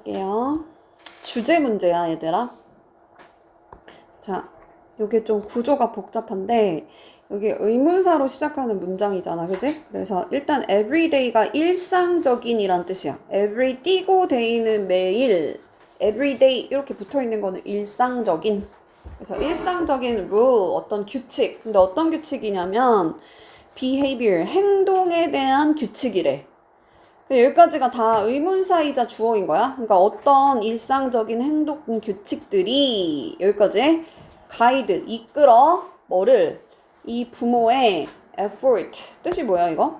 할게요. 주제 문제야, 얘들아. 자, 요게 좀 구조가 복잡한데 여기 의문사로 시작하는 문장이잖아, 그지? 그래서 일단 everyday가 일상적인이란 뜻이야. every 띄고 day는 매일, everyday 이렇게 붙어있는 거는 일상적인. 그래서 일상적인 rule, 어떤 규칙. 근데 어떤 규칙이냐면 behavior, 행동에 대한 규칙이래. 여기까지가 다 의문사이자 주어인 거야. 그러니까 어떤 일상적인 행동 규칙들이 여기까지 가이드, 이끌어 뭐를 이 부모의 effort, 뜻이 뭐야 이거?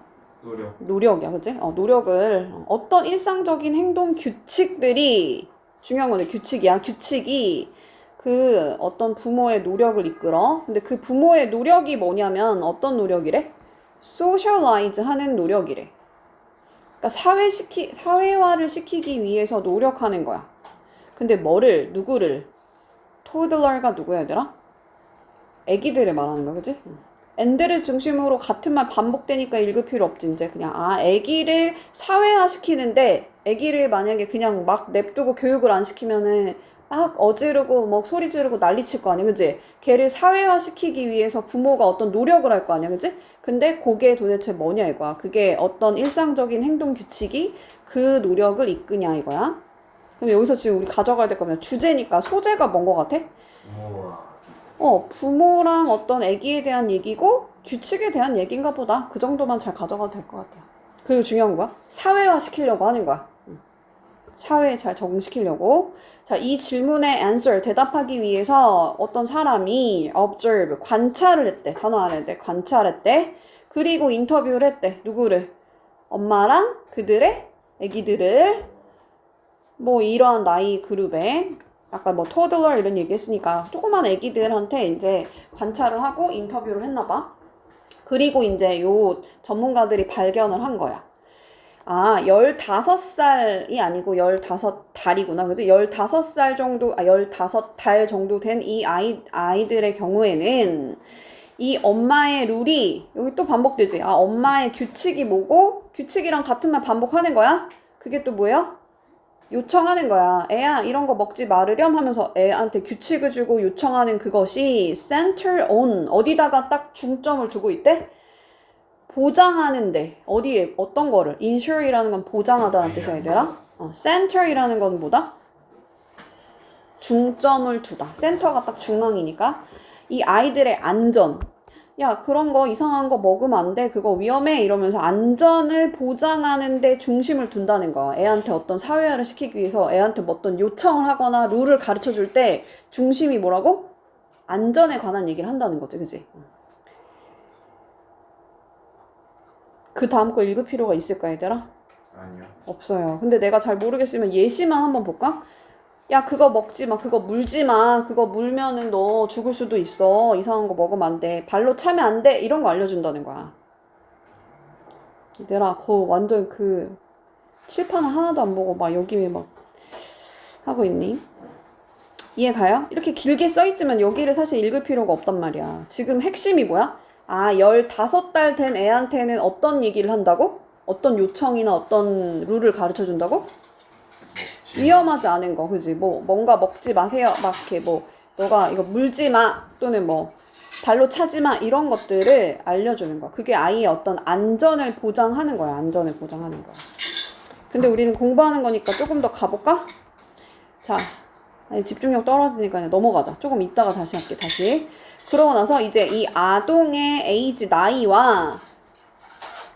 노력이야, 그치? 노력을 어떤 일상적인 행동 규칙들이 중요한 거네. 규칙이야. 규칙이 그 어떤 부모의 노력을 이끌어. 근데 그 부모의 노력이 뭐냐면 어떤 노력이래? socialize 하는 노력이래. 그러니까 사회화를 시키기 위해서 노력하는 거야. 근데 뭐를, 누구를? toddler가 누구야, 얘들아? 애기들을 말하는 거야, 그지? 앤들을 중심으로 같은 말 반복되니까 읽을 필요 없지, 이제. 그냥, 애기를 사회화 시키는데, 애기를 만약에 그냥 막 냅두고 교육을 안 시키면은 막 어지르고 막 소리 지르고 난리 칠 거 아니야, 그지? 걔를 사회화 시키기 위해서 부모가 어떤 노력을 할 거 아니야, 그지? 근데 그게 도대체 뭐냐 이거야. 그게 어떤 일상적인 행동 규칙이 그 노력을 이끄냐 이거야. 그럼 여기서 지금 우리 가져가야 될 거면 주제니까 소재가 뭔 거 같아? 부모랑 어떤 애기에 대한 얘기고 규칙에 대한 얘기인가 보다. 그 정도만 잘 가져가도 될 것 같아요. 그리고 중요한 거야. 사회화 시키려고 하는 거야. 사회에 잘 적응시키려고. 자, 이 질문에 answer, 대답하기 위해서 어떤 사람이 observe, 관찰을 했대. 단어 안 했대. 관찰했대. 그리고 인터뷰를 했대. 누구를? 엄마랑 그들의 애기들을 뭐 이러한 나이 그룹에 아까 뭐 toddler 이런 얘기 했으니까 조그만 애기들한테 이제 관찰을 하고 인터뷰를 했나 봐. 그리고 이제 요 전문가들이 발견을 한 거야. 15살이 아니고 15달이구나. 그지? 15살 정도, 15달 정도 된 이 아이들의 경우에는 이 엄마의 룰이, 여기 또 반복되지? 엄마의 규칙이 뭐고, 규칙이랑 같은 말 반복하는 거야? 그게 또 뭐야? 요청하는 거야. 애야, 이런 거 먹지 말으렴 하면서 애한테 규칙을 주고 요청하는 그것이 center on, 어디다가 딱 중점을 두고 있대? 보장하는데 어디에 어떤 거를 insure이라는 건 보장하다는 뜻이야 얘들아. center이라는 건 뭐다? 중점을 두다. 센터가 딱 중앙이니까 이 아이들의 안전. 야, 그런 거 이상한 거 먹으면 안 돼. 그거 위험해. 이러면서 안전을 보장하는 데 중심을 둔다는 거야. 애한테 어떤 사회화를 시키기 위해서 애한테 뭐 어떤 요청을 하거나 룰을 가르쳐 줄 때 중심이 뭐라고? 안전에 관한 얘기를 한다는 거지. 그지? 그 다음 거 읽을 필요가 있을까 얘들아? 아니요. 없어요. 근데 내가 잘 모르겠으면 예시만 한번 볼까? 야, 그거 먹지 마. 그거 물지 마. 그거 물면은 너 죽을 수도 있어. 이상한 거 먹으면 안 돼. 발로 차면 안 돼. 이런 거 알려준다는 거야. 얘들아, 그거 완전 그 칠판을 하나도 안 보고 막 여기 막 하고 있니? 이해 가요? 이렇게 길게 써있지만 여기를 사실 읽을 필요가 없단 말이야. 지금 핵심이 뭐야? 15달 된 애한테는 어떤 얘기를 한다고? 어떤 요청이나 어떤 룰을 가르쳐 준다고? 위험하지 않은 거, 그지? 뭐, 뭔가 먹지 마세요. 막 이렇게 뭐, 너가 이거 물지 마. 또는 뭐, 발로 차지 마. 이런 것들을 알려주는 거야. 그게 아이의 어떤 안전을 보장하는 거야. 안전을 보장하는 거야. 근데 우리는 공부하는 거니까 조금 더 가볼까? 자, 집중력 떨어지니까 넘어가자. 조금 이따가 다시 할게, 다시. 그러고 나서 이제 이 아동의 에이지, 나이와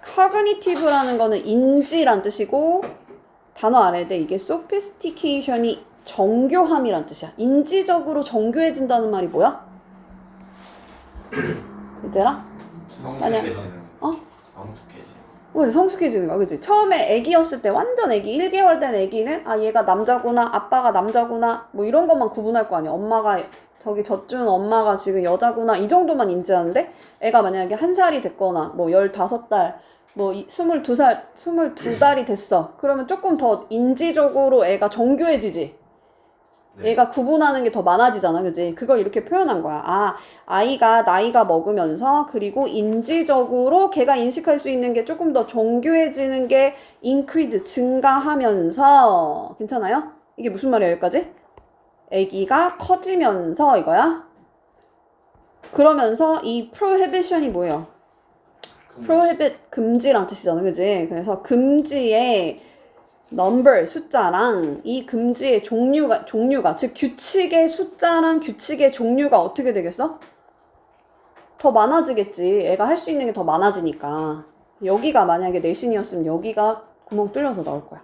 cognitive라는 거는 인지란 뜻이고 단어 알아야 돼. 이게 sophistication이 정교함이란 뜻이야. 인지적으로 정교해진다는 말이 뭐야? 얘들아? 성숙해지는. 성숙해지는. 성숙해지는 거야, 그치? 처음에 애기였을 때 완전 애기, 1개월 된 애기는 얘가 남자구나, 아빠가 남자구나 뭐 이런 것만 구분할 거 아니야. 엄마가 젖준 엄마가 지금 여자구나 이 정도만 인지하는데 애가 만약에 1살이 됐거나 뭐 15달 뭐 22달이 됐어. 그러면 조금 더 인지적으로 애가 정교해지지. 네. 얘가 구분하는 게 더 많아지잖아, 그지? 그걸 이렇게 표현한 거야. 아이가 나이가 먹으면서 그리고 인지적으로 걔가 인식할 수 있는 게 조금 더 정교해지는 게 increase, 증가하면서 괜찮아요? 이게 무슨 말이야 여기까지? 아기가 커지면서 이거야. 그러면서 이 prohibition이 뭐예요? prohibit 금지란 뜻이잖아, 그지? 그래서 금지의 number 숫자랑 이 금지의 종류가 즉 규칙의 숫자랑 규칙의 종류가 어떻게 되겠어? 더 많아지겠지. 애가 할 수 있는 게 더 많아지니까. 여기가 만약에 내신이었으면 여기가 구멍 뚫려서 나올 거야.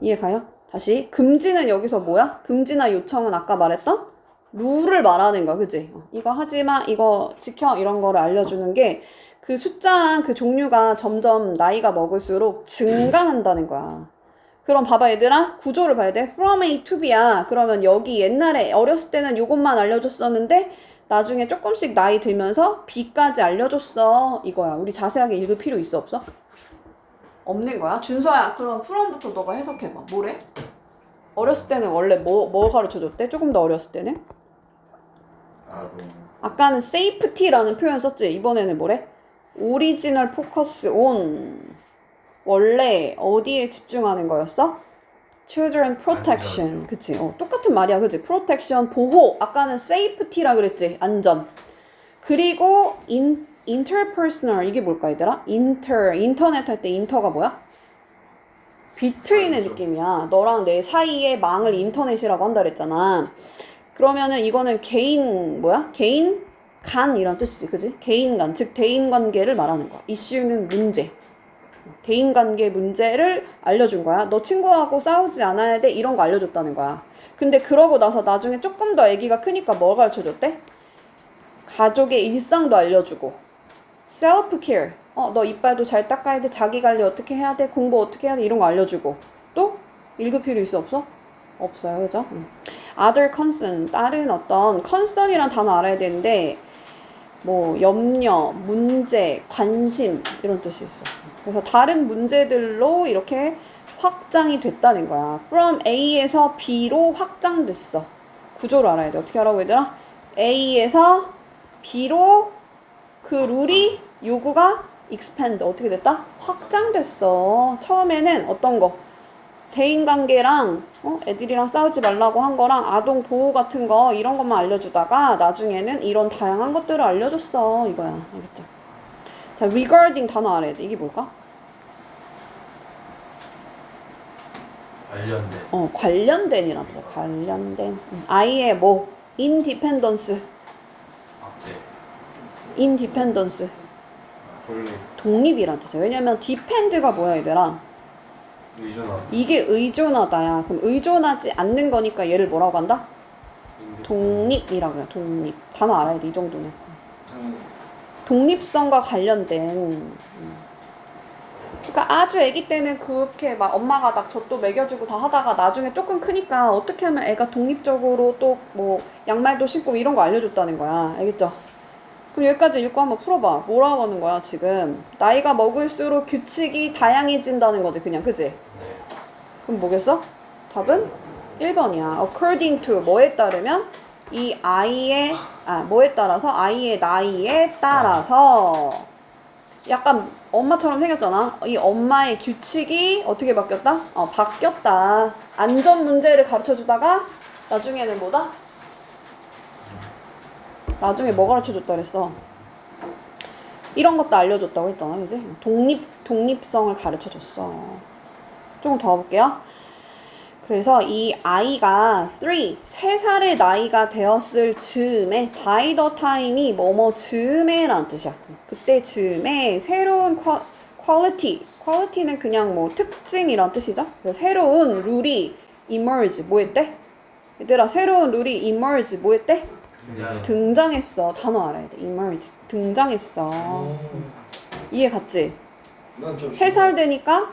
이해 가요? 다시 금지는 여기서 뭐야? 금지나 요청은 아까 말했던 룰을 말하는 거야, 그지? 이거 하지마, 이거 지켜 이런 거를 알려주는 게 그 숫자랑 그 종류가 점점 나이가 먹을수록 증가한다는 거야. 그럼 봐봐 얘들아, 구조를 봐야 돼. from A to B야. 그러면 여기 옛날에 어렸을 때는 요것만 알려줬었는데 나중에 조금씩 나이 들면서 B까지 알려줬어 이거야. 우리 자세하게 읽을 필요 있어 없어? 없는 거야? 준서야, 그럼 from부터 너가 해석해봐. 뭐래? 어렸을 때는 원래 뭐 가르쳐줬대? 조금 더 어렸을 때는? 아까는 safety라는 표현 썼지? 이번에는 뭐래? original focus on. 원래 어디에 집중하는 거였어? children protection. 그치? 똑같은 말이야, 그치? protection, 보호. 아까는 safety라 그랬지? 안전. 그리고 interpersonal. 이게 뭘까, 얘들아? 인터넷 할 때 인터가 뭐야? between의 느낌이야. 너랑 내 사이의 망을 인터넷이라고 한다 그랬잖아. 그러면은 이거는 개인 간 이런 뜻이지, 그지? 개인 간, 즉 대인 관계를 말하는 거야. 이슈는 문제. 대인 관계 문제를 알려준 거야. 너 친구하고 싸우지 않아야 돼 이런 거 알려줬다는 거야. 근데 그러고 나서 나중에 조금 더 아기가 크니까 뭘 가르쳐줬대? 가족의 일상도 알려주고 self care. 너 이빨도 잘 닦아야 돼. 자기 관리 어떻게 해야 돼. 공부 어떻게 해야 돼. 이런 거 알려주고. 또 읽을 필요 있어 없어? 없어요, 그죠? other concern, 다른 어떤 concern이란 단어 알아야 되는데 뭐 염려, 문제, 관심 이런 뜻이 있어. 그래서 다른 문제들로 이렇게 확장이 됐다는 거야. from A에서 B로 확장됐어. 구조를 알아야 돼. 어떻게 하라고 얘들아? A에서 B로 그 룰이 요구가 expand 어떻게 됐다? 확장됐어. 처음에는 어떤 거? 대인관계랑 애들이랑 싸우지 말라고 한 거랑 아동 보호 같은 거 이런 것만 알려주다가 나중에는 이런 다양한 것들을 알려줬어 이거야. 알겠죠? 자, regarding 단어 알아야 돼. 이게 뭘까? 관련된. 관련된이라는 뜻이야. 관련된. 아이의 뭐 independence. independence. 독립이라는 뜻이야. 왜냐면 depend가 뭐야 얘들아? 의존하다. 이게 의존하다야. 그럼 의존하지 않는 거니까 얘를 뭐라고 한다? 독립이라고 해요. 독립. 단어 알아야 돼. 이 정도는. 독립성과 관련된. 그러니까 아주 아기 때는 그렇게 막 엄마가 막 젖도 먹여주고 다 하다가 나중에 조금 크니까 어떻게 하면 애가 독립적으로 또 뭐 양말도 신고 이런 거 알려줬다는 거야. 알겠죠? 그럼 여기까지 읽고 한번 풀어봐. 뭐라고 하는 거야 지금? 나이가 먹을수록 규칙이 다양해진다는 거지 그냥, 그지? 네. 그럼 뭐겠어? 답은 1번이야. according to 뭐에 따르면 이 아이의 뭐에 따라서 아이의 나이에 따라서 약간 엄마처럼 생겼잖아. 이 엄마의 규칙이 어떻게 바뀌었다? 바뀌었다. 안전 문제를 가르쳐 주다가 나중에는 뭐다? 나중에 뭐 가르쳐줬다 그랬어? 이런 것도 알려줬다고 했잖아, 그지? 독립성을 가르쳐줬어. 조금 더 가볼게요. 그래서 이 아이가 3살의 나이가 되었을 즈음에 by the time이 뭐뭐 즈음에라는 뜻이야. 그때 즈음에 새로운 quality는 그냥 뭐 특징이란 뜻이죠. 그래서 새로운 룰이 emerge 뭐 했대? 얘들아, 새로운 룰이 emerge 뭐 했대? 등장했어. 단어 알아야 돼. emerge. 등장했어. 이해 갔지? 3살 되니까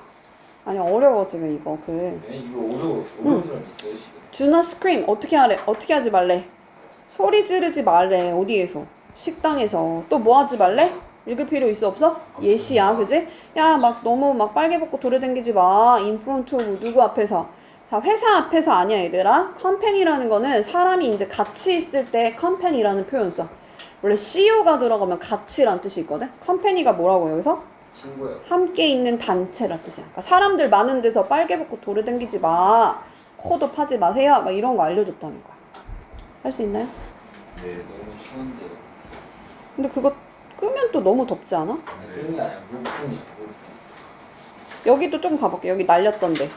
아니 어려워 지금 이거 이거 어려운 사람 있어요 지금. 준아 scream 어떻게 하지 말래? 소리 지르지 말래. 어디에서? 식당에서. 또 뭐 하지 말래? 읽을 필요 있어 없어? 예시야, 그지? 야, 막 너무 막 빨개 벗고 돌아다니지 마. in front of 누구 앞에서? 자, 회사 앞에서 아니야, 얘들아. 컴퍼니라는 거는 사람이 이제 같이 있을 때 컴퍼니라는 표현 써. 원래 CEO가 들어가면 같이란 뜻이 있거든. 컴퍼니가 뭐라고 여기서? 친구야. 함께 있는 단체란 뜻이야. 그러니까 사람들 많은 데서 빨개 벗고 돌아다니지 마. 코도 파지 마세요. 막 이런 거 알려줬다는 거야. 할 수 있나요? 네. 너무 추운데요. 근데 그거 끄면 또 너무 덥지 않아? 그런 게 아니라 물풍이 물풍. 여기도 좀 가볼게. 여기 날렸던데.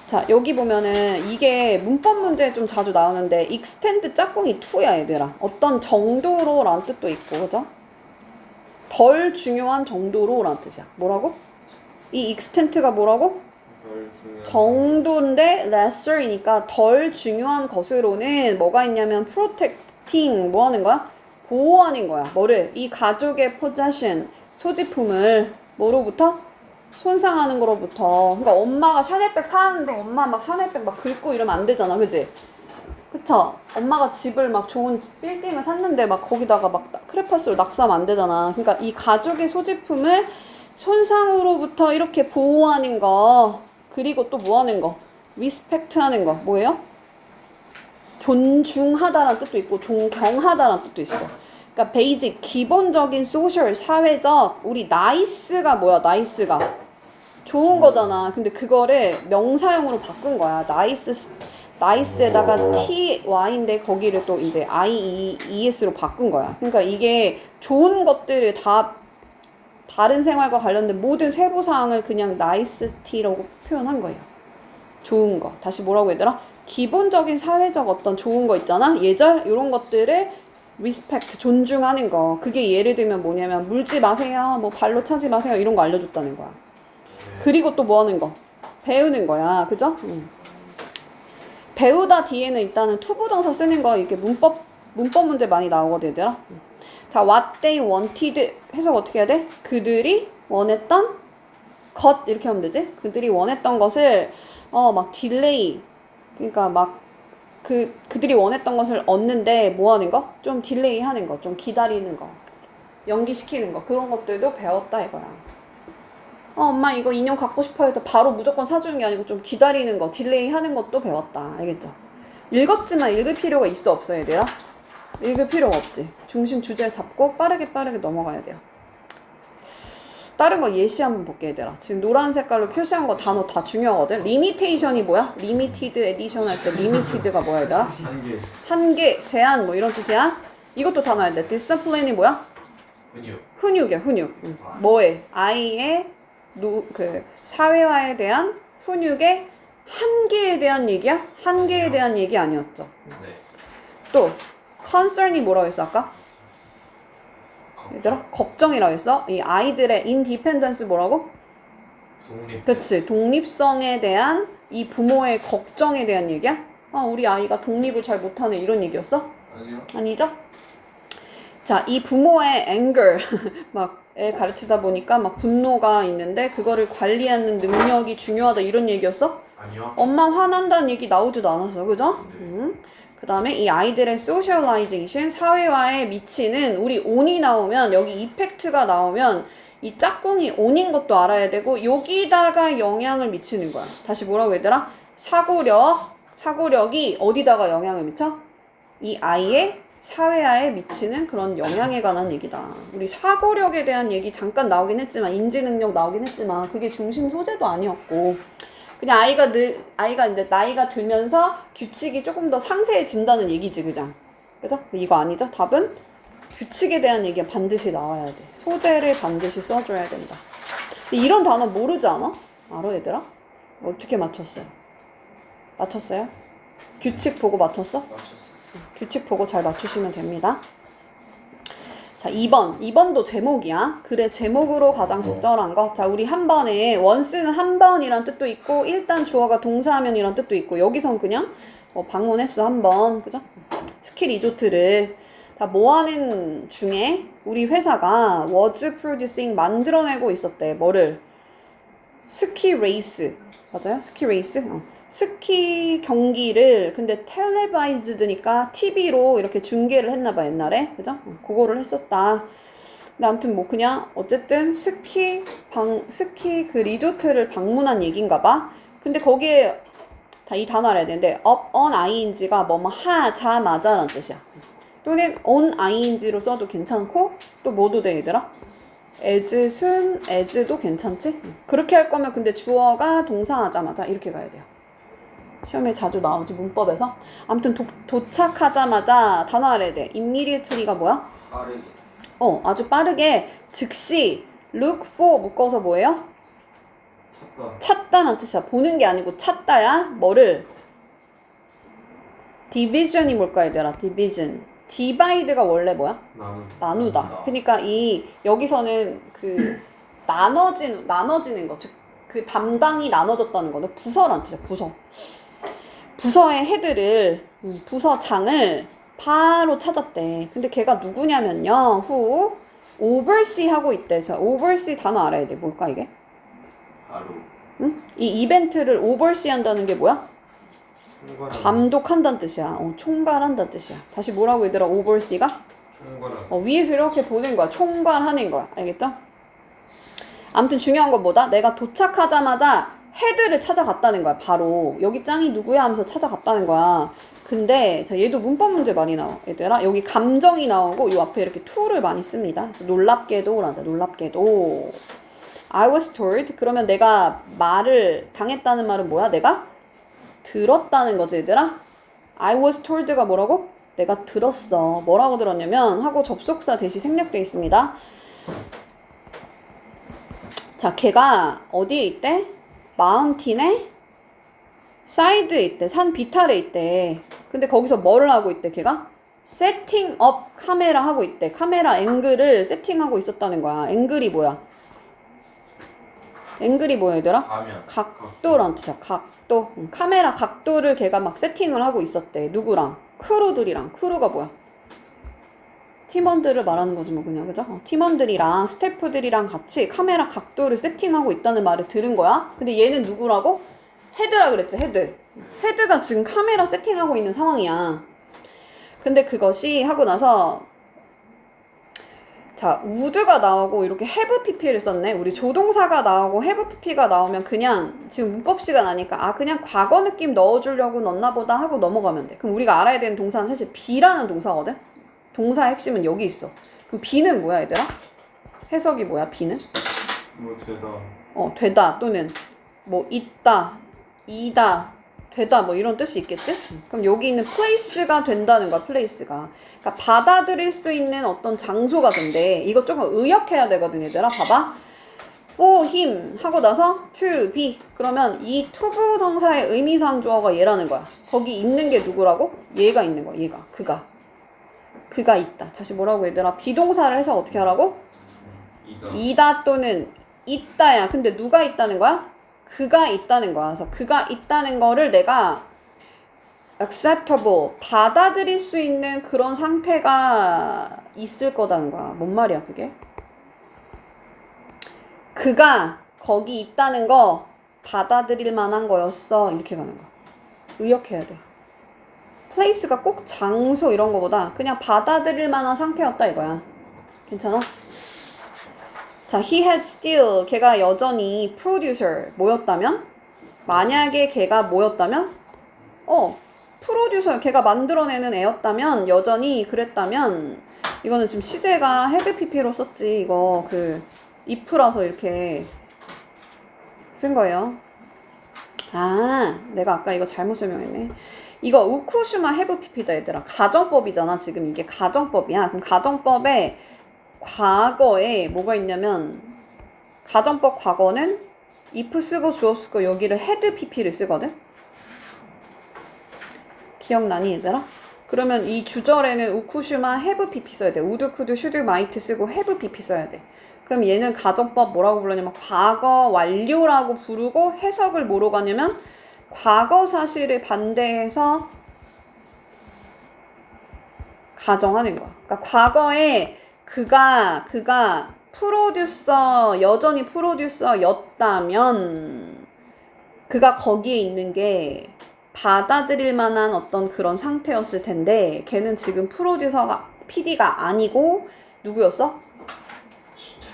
자, 여기 보면은 이게 문법 문제에 좀 자주 나오는데 extend 짝꿍이 to야 얘들아. 어떤 정도로 라는 뜻도 있고, 그죠? 덜 중요한 정도로 라는 뜻이야. 뭐라고? 이 extend가 뭐라고? 별 중요한 정도인데 lesser이니까 덜 중요한 것으로는 뭐가 있냐면 protecting 뭐 하는 거야? 보호하는 거야. 뭐를? 이 가족의 possession 소지품을 뭐로부터? 손상하는 거로부터. 그러니까 엄마가 샤넬백 사는데 엄마 막 샤넬백 막 긁고 이러면 안 되잖아. 그지? 그쵸? 엄마가 집을 막 좋은 빌딩을 샀는데 막 거기다가 막 크레파스로 낙서하면 안 되잖아. 그러니까 이 가족의 소지품을 손상으로부터 이렇게 보호하는 거. 그리고 또 뭐 하는 거? 리스펙트 하는 거. 뭐예요? 존중하다라는 뜻도 있고 존경하다라는 뜻도 있어. 그러니까 베이직 기본적인 소셜 사회적 우리 나이스가 뭐야? 나이스가 좋은 거잖아. 근데 그거를 명사형으로 바꾼 거야. 나이스에다가 ty인데 거기를 또 이제 ies로 바꾼 거야. 그러니까 이게 좋은 것들을 다 바른 생활과 관련된 모든 세부 사항을 그냥 nicety라고 표현한 거예요. 좋은 거. 다시 뭐라고 얘들아? 기본적인 사회적 어떤 좋은 거 있잖아. 예절 이런 것들을 respect 존중하는 거. 그게 예를 들면 뭐냐면 물지 마세요. 뭐 발로 차지 마세요. 이런 거 알려줬다는 거야. 그리고 또 뭐 하는 거? 배우는 거야. 그죠? 배우다 뒤에는 일단은 투부정사 쓰는 거 이렇게 문법 문제 많이 나오거든 얘들아. 자, what they wanted 해석 어떻게 해야 돼? 그들이 원했던 것 이렇게 하면 되지? 그들이 원했던 것을 막 딜레이 그러니까 막 그들이 원했던 것을 얻는데 뭐 하는 거? 좀 딜레이 하는 거, 좀 기다리는 거, 연기시키는 거 그런 것들도 배웠다 이거야. 엄마 이거 인형 갖고 싶어요 해도 바로 무조건 사주는 게 아니고 좀 기다리는 거, 딜레이 하는 것도 배웠다. 알겠죠? 읽었지만 읽을 필요가 있어 없어 얘들아? 읽을 필요가 없지. 중심 주제 잡고 빠르게 넘어가야 돼요. 다른 거 예시 한번 볼게 얘들아. 지금 노란 색깔로 표시한 거 단어 다 중요하거든. 리미테이션이 뭐야? 리미티드 에디션 할 때 리미티드가 뭐야 얘들아? 한계, 제한 뭐 이런 뜻이야? 이것도 다 나와야 돼. 디스플레인이 뭐야? 훈육이야 훈육. 뭐에? 아이의 사회화에 대한 훈육의 한계에 대한 얘기야? 한계에 대한 얘기 아니었죠? 네. 또 concern이 뭐라고 했어 아까? 얘들아 걱정이라고 했어? 이 아이들의 independence 뭐라고? 독립. 그치 독립성에 대한 이 부모의 걱정에 대한 얘기야? 우리 아이가 독립을 잘 못하네 이런 얘기였어? 아니요. 아니죠? 자, 이 부모의 anger 막 애 가르치다 보니까 막 분노가 있는데 그거를 관리하는 능력이 중요하다 이런 얘기였어? 아니요. 엄마 화난다는 얘기 나오지도 않았어, 그죠? 그 다음에 이 아이들의 socialization, 사회화에 미치는 우리 on이 나오면 여기 이펙트가 나오면 이 짝꿍이 on인 것도 알아야 되고 여기다가 영향을 미치는 거야. 다시 뭐라고 얘들아? 사고력이 어디다가 영향을 미쳐? 이 아이의 사회화에 미치는 그런 영향에 관한 얘기다. 우리 사고력에 대한 얘기 잠깐 나오긴 했지만 인지능력 나오긴 했지만 그게 중심 소재도 아니었고 그냥 아이가 이제 나이가 들면서 규칙이 조금 더 상세해진다는 얘기지 그냥. 그죠? 이거 아니죠? 답은 규칙에 대한 얘기가 반드시 나와야 돼. 소재를 반드시 써줘야 된다. 근데 이런 단어 모르지 않아? 알아 얘들아? 어떻게 맞췄어요? 맞췄어요? 규칙 보고 맞췄어? 맞췄어. 규칙 보고 잘 맞추시면 됩니다. 자, 2번도 제목이야. 글의 제목으로 가장 적절한 거. 자, 우리 한 번에 once는 한 번이란 뜻도 있고 일단 주어가 동사하면 이란 뜻도 있고 여기선 그냥 방문했어 한 번. 그죠? 스키 리조트를 다 뭐하는 중에 우리 회사가 was producing 만들어내고 있었대. 뭐를? 스키 레이스. 맞아요? 스키 레이스? 스키 경기를 근데 텔레바이즈드니까 TV로 이렇게 중계를 했나봐 옛날에 그죠? 그거를 했었다. 근데 아무튼 뭐 그냥 어쨌든 스키 그 리조트를 방문한 얘긴가봐. 근데 거기에 이 단어 알아야 되는데 up on ing가 뭐뭐 하자마자라는 뜻이야. 또는 on ing로 써도 괜찮고 또 뭐도 돼 얘들아? as도 괜찮지? 그렇게 할 거면 근데 주어가 동사하자마자 이렇게 가야 돼요. 시험에 자주 나오지 문법에서. 아무튼 도착하자마자 단어 알아야 돼. immediately가 뭐야? 빠르게. 아주 빠르게 즉시 look for 묶어서 뭐예요? 찾다. 찾다는 뜻이야. 보는 게 아니고 찾다야. 뭐를? division이 뭘까 얘들아? division. divide가 원래 뭐야? 나누다. 그러니까 여기서는 그 나눠지는 거. 즉 그 담당이 나눠졌다는 거는 부서란 뜻이야. 부서의 헤드를 부서장을 바로 찾았대. 근데 걔가 누구냐면요. who oversee 하고 있대. 자, oversee 단어 알아야 돼. 뭘까 이게? 바로. 응? 이 이벤트를 oversee 한다는 게 뭐야? 감독한다는 뜻이야. 총괄한다는 뜻이야. 다시 뭐라고 얘들아? oversee가? 총괄한. 위에서 이렇게 보는 거야. 총괄하는 거야. 알겠죠? 아무튼 중요한 건 뭐다? 내가 도착하자마자 헤드를 찾아갔다는 거야. 바로 여기 짱이 누구야 하면서 찾아갔다는 거야. 근데 자, 얘도 문법 문제 많이 나와. 얘들아 여기 감정이 나오고 요 앞에 이렇게 to를 많이 씁니다. 그래서 놀랍게도 라다. 놀랍게도 I was told. 그러면 내가 말을 당했다는 말은 뭐야? 내가 들었다는 거지 얘들아. I was told가 뭐라고? 내가 들었어. 뭐라고 들었냐면 하고 접속사 대시 생략되어 있습니다. 자, 걔가 어디에 있대? 마운틴에 사이드에 있대. 산 비탈에 있대. 근데 거기서 뭐를 하고 있대? 걔가 세팅업 카메라 하고 있대. 카메라 앵글을 세팅하고 있었다는 거야. 앵글이 뭐야? 앵글이 뭐야 얘들아? 가면. 각도란 뜻이야. 각도. 카메라 각도를 걔가 막 세팅을 하고 있었대. 누구랑? 크루들이랑. 크루가 뭐야? 팀원들을 말하는 거지 뭐 그냥. 그죠? 팀원들이랑 스태프들이랑 같이 카메라 각도를 세팅하고 있다는 말을 들은 거야. 근데 얘는 누구라고? 헤드라 그랬지. 헤드가 지금 카메라 세팅하고 있는 상황이야. 근데 그것이 하고 나서 자, would가 나오고 이렇게 have pp를 썼네. 우리 조동사가 나오고 have pp가 나오면 그냥 지금 문법 시간 아니까 그냥 과거 느낌 넣어주려고 넣나 보다 하고 넘어가면 돼. 그럼 우리가 알아야 되는 동사는 사실 be라는 동사거든. 동사의 핵심은 여기 있어. 그럼 be는 뭐야 얘들아? 해석이 뭐야 be는? 뭐 되다. 되다 또는 뭐 있다, 이다, 되다 뭐 이런 뜻이 있겠지? 그럼 여기 있는 place가 된다는 거야. place가. 그러니까 받아들일 수 있는 어떤 장소가 된대. 이거 조금 의역해야 되거든 얘들아. 봐봐. for him 하고 나서 to be. 그러면 이 투부 동사의 의미상 주어가 얘라는 거야. 거기 있는 게 누구라고? 얘가 있는 거야. 얘가. 그가 있다. 다시 뭐라고 얘들아? 비동사를 해서 어떻게 하라고? 이다 또는 있다야. 근데 누가 있다는 거야? 그가 있다는 거야. 그래서 그가 있다는 거를 내가 acceptable, 받아들일 수 있는 그런 상태가 있을 거다는 거야. 뭔 말이야 그게? 그가 거기 있다는 거 받아들일 만한 거였어. 이렇게 가는 거야. 의역해야 돼. place가 꼭 장소 이런 거보다 그냥 받아들일 만한 상태였다 이거야. 괜찮아? 자, he had still. 걔가 여전히 producer 뭐였다면? 만약에 걔가 뭐였다면? 프로듀서 걔가 만들어내는 애였다면 여전히 그랬다면 이거는 지금 시제가 헤드 pp로 썼지. 이거 그 if라서 이렇게 쓴 거예요. 내가 아까 이거 잘못 설명했네. 이거 우쿠슈마 헤브 pp다 얘들아. 가정법이잖아. 지금 이게 가정법이야. 그럼 가정법에 과거에 뭐가 있냐면 가정법 과거는 if 쓰고 주어 쓰고 여기를 헤드 pp를 쓰거든. 기억나니 얘들아? 그러면 이 주절에는 우쿠슈마 have pp 써야 돼. would, could, should, might 쓰고 have pp 써야 돼. 그럼 얘는 가정법 뭐라고 불렀냐면 과거 완료라고 부르고 해석을 뭐로 가냐면 과거 사실을 반대해서 가정하는 거야. 그러니까 과거에 그가 프로듀서 여전히 프로듀서였다면 그가 거기에 있는 게 받아들일 만한 어떤 그런 상태였을 텐데 걔는 지금 프로듀서가 PD가 아니고 누구였어?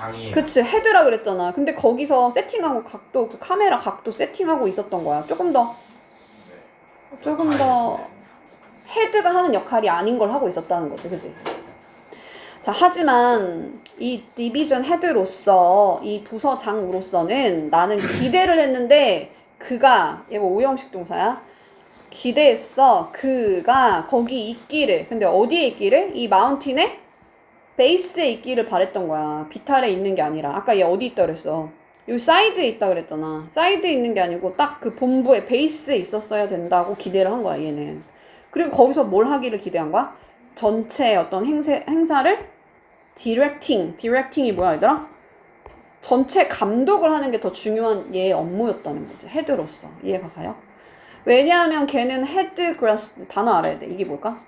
장애. 그치, 헤드라 그랬잖아. 근데 거기서 세팅하고 각도, 그 카메라 각도 세팅하고 있었던 거야. 조금 더 헤드가 하는 역할이 아닌 걸 하고 있었다는 거지. 그치? 자, 하지만 이 디비전 헤드로서 이 부서장으로서는 나는 기대를 했는데 그가 얘가 오형식 동사야. 기대했어. 그가 거기 있기를. 근데 어디에 있기를? 이 마운틴의 베이스에 있기를 바랬던 거야. 비탈에 있는 게 아니라. 아까 얘 어디 있다 그랬어? 여기 사이드에 있다 그랬잖아. 사이드에 있는 게 아니고 딱 그 본부의 베이스에 있었어야 된다고 기대를 한 거야, 얘는. 그리고 거기서 뭘 하기를 기대한 거야? 전체 어떤 행사를 디렉팅이 뭐야, 얘들아? 전체 감독을 하는 게 더 중요한 얘의 업무였다는 거지. 헤드로서. 이해가 가요? 왜냐하면 걔는 헤드 그래스프 단어 알아야 돼. 이게 뭘까?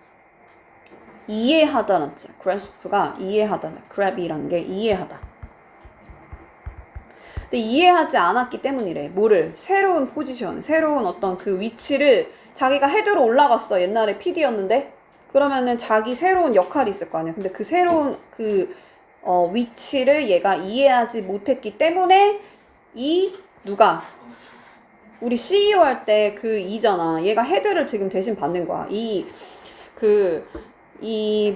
이해하다는 뜻이야. 그래스프가 이해하다. grab이라는 게 이해하다. 근데 이해하지 않았기 때문이래. 뭐를? 새로운 포지션, 새로운 어떤 그 위치를 자기가 헤드로 올라갔어. 옛날에 PD였는데 그러면은 자기 새로운 역할이 있을 거 아니야. 근데 그 새로운 그 위치를 얘가 이해하지 못했기 때문에 누가 우리 CEO 할 때 그 이잖아. 얘가 헤드를 지금 대신 받는 거야.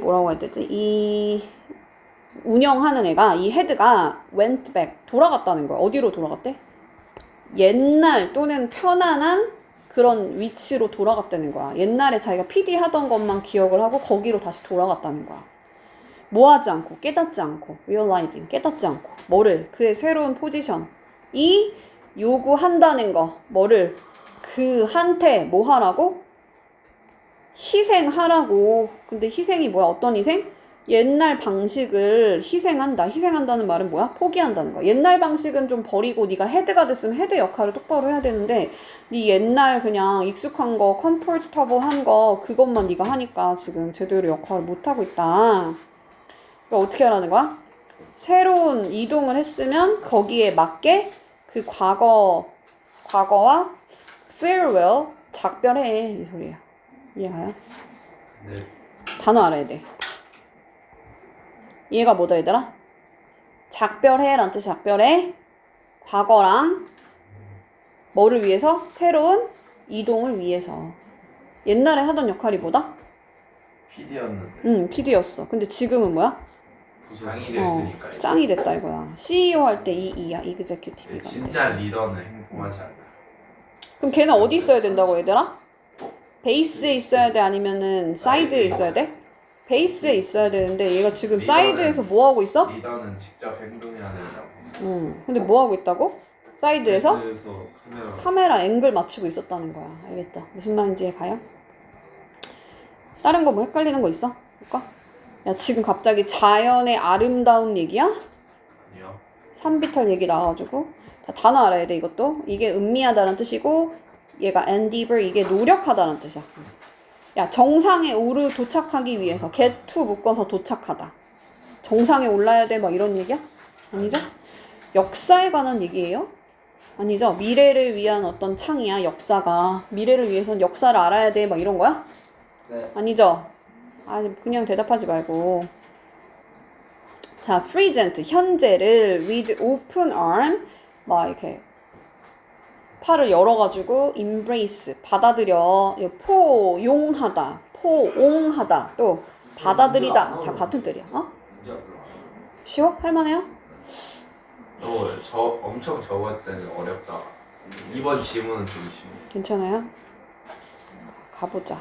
뭐라고 해야 되지? 이 운영하는 애가, 이 헤드가 went back, 돌아갔다는 거야. 어디로 돌아갔대? 옛날 또는 편안한 그런 위치로 돌아갔다는 거야. 옛날에 자기가 PD 하던 것만 기억을 하고 거기로 다시 돌아갔다는 거야. 뭐 하지 않고, 깨닫지 않고, realizing, 깨닫지 않고, 뭐를? 그의 새로운 포지션이 요구한다는 거, 뭐를? 그한테 뭐 하라고? 희생하라고. 근데 희생이 뭐야? 어떤 희생? 옛날 방식을 희생한다는 말은 뭐야? 포기한다는 거야. 옛날 방식은 좀 버리고 네가 헤드가 됐으면 헤드 역할을 똑바로 해야 되는데 네 옛날 그냥 익숙한 거, 컴포터블한 거 그것만 네가 하니까 지금 제대로 역할을 못하고 있다. 그러니까 어떻게 하라는 거야? 새로운 이동을 했으면 거기에 맞게 그 과거와 farewell, 작별해. 이 소리야. 이해가요? 네. 단어 알아야 돼. 얘가 뭐다 얘들아? 작별해 라는 뜻이 작별해. 과거랑 뭐를 위해서? 새로운 이동을 위해서. 옛날에 하던 역할이 뭐다? PD였는데 PD였어. 근데 지금은 뭐야? 장이 됐으니까 이제. 짱이 됐다 이거야. CEO 할 때 이야. executive가. 진짜 리더는 행복하지 않나. 그럼 걔는 어디 있어야 된다고 얘들아? 베이스에 있어야 돼? 아니면은 사이드에 있어야 돼? 베이스에 있어야 되는데 얘가 지금 사이드에서 뭐 하고 있어? 리더는 직접 행동해야 된다고. 근데 뭐 하고 있다고? 사이드에서 카메라. 카메라 앵글 맞추고 있었다는 거야. 알겠다. 무슨 말인지 가요? 다른 거 뭐 헷갈리는 거 있어? 볼까? 야, 지금 갑자기 자연의 아름다움 얘기야? 아니요. 산비탈 얘기 나와가지고 단어 알아야 돼. 이것도 이게 음미하다는 뜻이고 얘가 endeavor, 이게 노력하다는 뜻이야. 야, 정상에 도착하기 위해서 get to 묶어서 도착하다. 정상에 올라야 돼 막 이런 얘기야? 아니죠? 역사에 관한 얘기예요? 아니죠? 미래를 위한 어떤 창이야. 역사가 미래를 위해서는 역사를 알아야 돼 막 이런 거야? 네. 아니죠? 그냥 대답하지 말고. 자, present, 현재를 with open arm, 막 이렇게 팔을 열어가지고 embrace, 받아들여, 포용하다, 포옹하다, 또 받아들이다. 다 같은 뜻이야. 문제 별로 안 어려워. 쉬워? 할만해요? 저 엄청 적을 때는 어렵다. 이번 지문은 좀 쉬워. 괜찮아요? 가보자.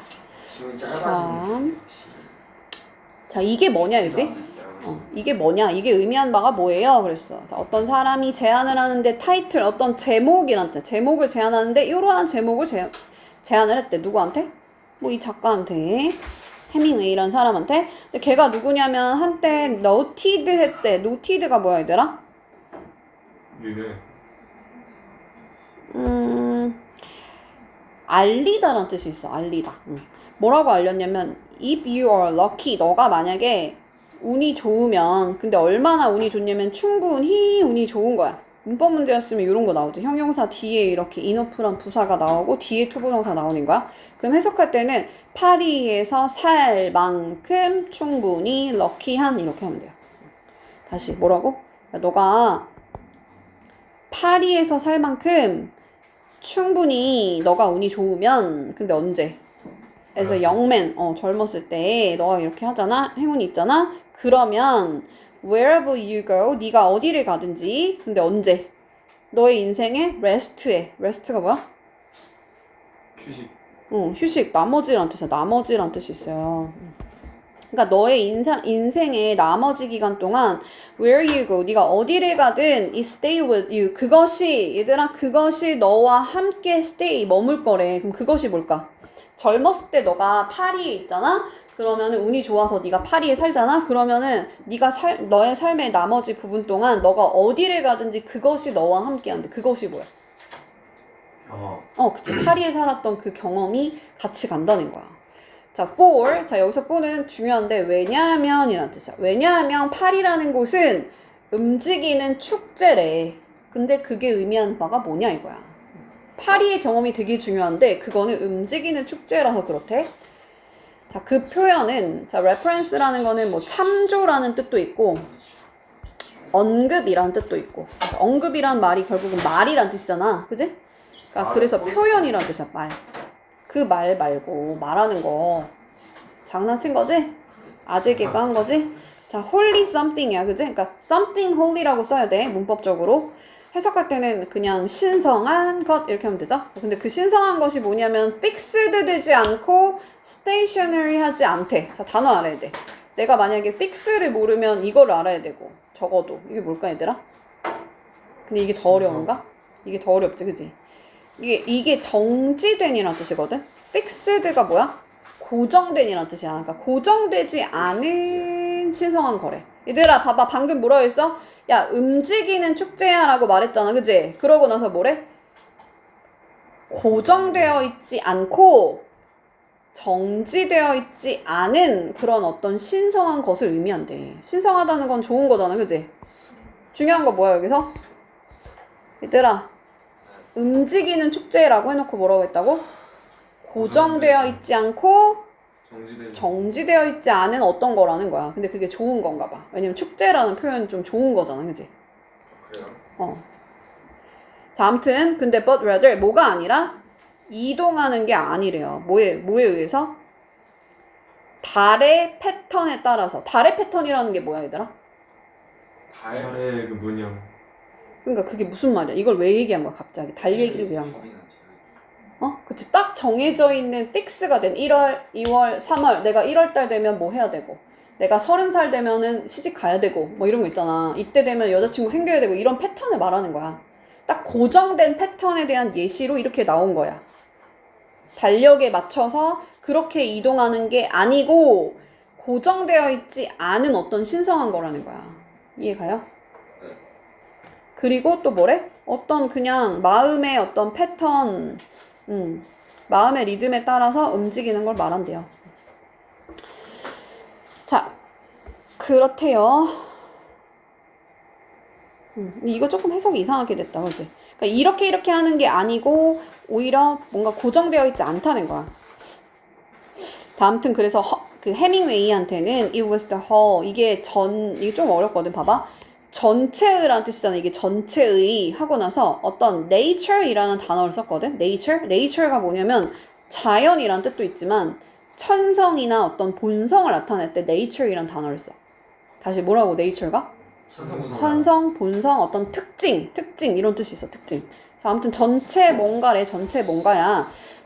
지문이 참. 자, 이게 뭐냐, 이지? 이게 뭐냐? 이게 의미하는 바가 뭐예요? 그랬어. 자, 어떤 사람이 제안을 하는데 타이틀, 어떤 제목이란 뜻. 제목을 제안하는데 이러한 제목을 제안을 했대. 누구한테? 뭐 이 작가한테. 해밍웨이라는 사람한테. 근데 걔가 누구냐면 한때 noted 했대. noted가 뭐야, 얘들아? 유래. 알리다라는 뜻이 있어. 알리다. 뭐라고 알렸냐면 if you are lucky, 너가 만약에 운이 좋으면, 근데 얼마나 운이 좋냐면 충분히 운이 좋은 거야. 문법 문제였으면 이런 거 나오죠. 형용사 뒤에 이렇게 enough란 부사가 나오고 뒤에 투부정사 나오는 거야. 그럼 해석할 때는 파리에서 살 만큼 충분히 럭키한, 이렇게 하면 돼요. 다시 뭐라고? 너가 파리에서 살 만큼 충분히 너가 운이 좋으면, 근데 언제? as a young man, 젊었을 때 너가 이렇게 하잖아. 행운이 있잖아. 그러면 wherever you go, 네가 어디를 가든지, 근데 언제? 너의 인생에 rest해. rest가 뭐야? 휴식. 휴식, 나머지란 뜻이야. 나머지란 뜻이 있어요. 그러니까 너의 인생의 나머지 기간 동안 where you go, 네가 어디를 가든 it stay with you. 그것이 얘들아 그것이 너와 함께 stay 머물 거래. 그럼 그것이 뭘까? 젊었을 때 너가 파리에 있잖아. 그러면은 운이 좋아서 네가 파리에 살잖아. 그러면은 네가 너의 삶의 나머지 부분 동안 너가 어디를 가든지 그것이 너와 함께 한대. 그것이 뭐야? 그치. 파리에 살았던 그 경험이 같이 간다는 거야. 자, for. 자, 여기서 for는 중요한데, 왜냐하면 이란 뜻이야. 왜냐하면 파리라는 곳은 움직이는 축제래. 근데 그게 의미하는 바가 뭐냐 이거야. 파리의 경험이 되게 중요한데, 그거는 움직이는 축제라서 그렇대. 자, 그 표현은, 자, reference라는 거는 뭐 참조라는 뜻도 있고, 언급이라는 뜻도 있고. 그러니까 언급이란 말이 결국은 말이란 뜻이잖아. 그지? 그러니까 그래서 표현이란 뜻이야, 말. 그 말 말고 말하는 거 장난친 거지? 아재 개그 한 거지? 자, holy something이야, 그지? 그러니까 something holy라고 써야 돼, 문법적으로. 해석할 때는 그냥 신성한 것 이렇게 하면 되죠? 근데 그 신성한 것이 뭐냐면 fixed 되지 않고 stationary 하지 않대. 자, 단어 알아야 돼. 내가 만약에 fix를 모르면 이거를 알아야 되고 적어도 이게 뭘까 얘들아? 근데 이게 더 어려운가? 이게 더 어렵지, 그지? 이게 정지된이라는 뜻이거든? fixed가 뭐야? 고정된이라는 뜻이야. 그러니까 고정되지 않은 신성한 거래. 얘들아, 봐봐. 방금 뭐라고 했어? 야, 움직이는 축제야 라고 말했잖아. 그지? 그러고 나서 뭐래? 고정되어 있지 않고 정지되어 있지 않은 그런 어떤 신성한 것을 의미한대. 신성하다는 건 좋은 거잖아. 그지? 중요한 거 뭐야, 여기서? 얘들아, 움직이는 축제라고 해놓고 뭐라고 했다고? 고정되어 있지 않고 정지되어 있지 않은 어떤 거라는 거야. 근데 그게 좋은 건가 봐. 왜냐면 축제라는 표현이 좀 좋은 거잖아. 그지? 그래요? 자, 아무튼 근데 but rather 뭐가 아니라 이동하는 게 아니래요. 뭐에 의해서? 달의 패턴에 따라서. 달의 패턴이라는 게 뭐야, 얘들아? 달의 그 문양. 그러니까 그게 무슨 말이야? 이걸 왜 얘기한 거야, 갑자기? 달 얘기를 왜 한 거야? 그치. 딱 정해져 있는 픽스가 된 1월, 2월, 3월. 내가 1월달 되면 뭐 해야 되고. 내가 30살 되면은 시집 가야 되고. 뭐 이런 거 있잖아. 이때 되면 여자친구 생겨야 되고. 이런 패턴을 말하는 거야. 딱 고정된 패턴에 대한 예시로 이렇게 나온 거야. 달력에 맞춰서 그렇게 이동하는 게 아니고 고정되어 있지 않은 어떤 신성한 거라는 거야. 이해가요? 그리고 또 뭐래? 어떤 그냥 마음의 어떤 패턴, 마음의 리듬에 따라서 움직이는 걸 말한대요. 자, 그렇대요. 이거 조금 해석이 이상하게 됐다, 그지? 그러니까 이렇게 하는 게 아니고 오히려 뭔가 고정되어 있지 않다는 거야. 아무튼 그래서 그 해밍웨이한테는 it was the whole 이게 좀 어렵거든. 봐봐. 전체의라는 뜻이잖아. 이게 전체의 하고 나서 어떤 nature이라는 단어를 썼거든. nature가 뭐냐면 자연이란 뜻도 있지만 천성이나 어떤 본성을 나타낼 때 nature이란 단어를 써. 다시 뭐라고 nature가? 천성, 본성, 어떤 특징 이런 뜻이 있어. 특징. 자, 아무튼 전체 뭔가야.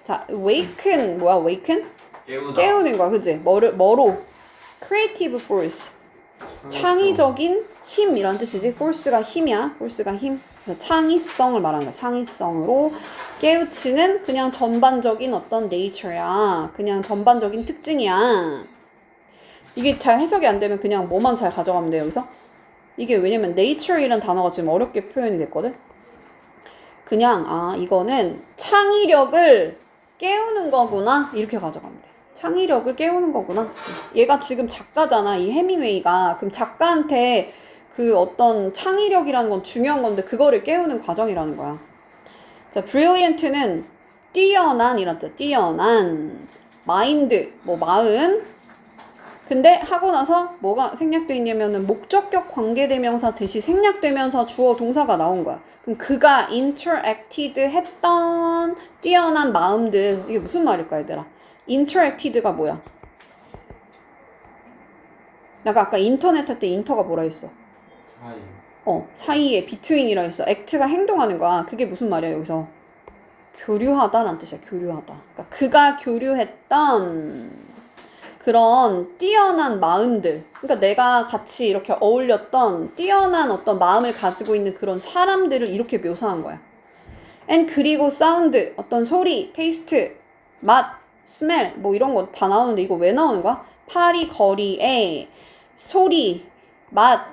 자, awaken 뭐야? awaken? 깨우는 거야, 그지? 뭐로? creative force. 창의적인 힘이란 뜻이지. force가 힘이야. force가 힘. 그래서 창의성을 말하는 거야. 창의성으로 깨우치는 그냥 전반적인 어떤 nature야. 그냥 전반적인 특징이야. 이게 잘 해석이 안 되면 그냥 뭐만 잘 가져가면 돼, 여기서. 이게 왜냐면 nature이란 단어가 지금 어렵게 표현이 됐거든. 그냥 이거는 창의력을 깨우는 거구나 이렇게 가져가면 돼. 창의력을 깨우는 거구나. 얘가 지금 작가잖아, 이 해밍웨이가. 그럼 작가한테 그 어떤 창의력이라는 건 중요한 건데 그거를 깨우는 과정이라는 거야. 자, brilliant는 뛰어난이란 뜻. 뛰어난 마인드, 뭐 마음. 근데 하고 나서 뭐가 생략돼 있냐면은 목적격 관계대명사 대시 생략되면서 주어 동사가 나온 거야. 그럼 그가 interacted 했던 뛰어난 마음들. 이게 무슨 말일까, 얘들아? interacted가 뭐야? 내가 아까 인터넷 할 때 인터가 뭐라 했어? 사이. 사이에 between이라 했어. act가 행동하는 거야. 그게 무슨 말이야, 여기서? 교류하다라는 뜻이야. 교류하다. 그러니까 그가 교류했던 그런 뛰어난 마음들. 그러니까 내가 같이 이렇게 어울렸던 뛰어난 어떤 마음을 가지고 있는 그런 사람들을 이렇게 묘사한 거야. and 그리고 사운드, 어떤 소리, 테이스트, 맛, 스멜 뭐 이런 거 다 나오는데 이거 왜 나오는 거야? 파리 거리에 소리, 맛,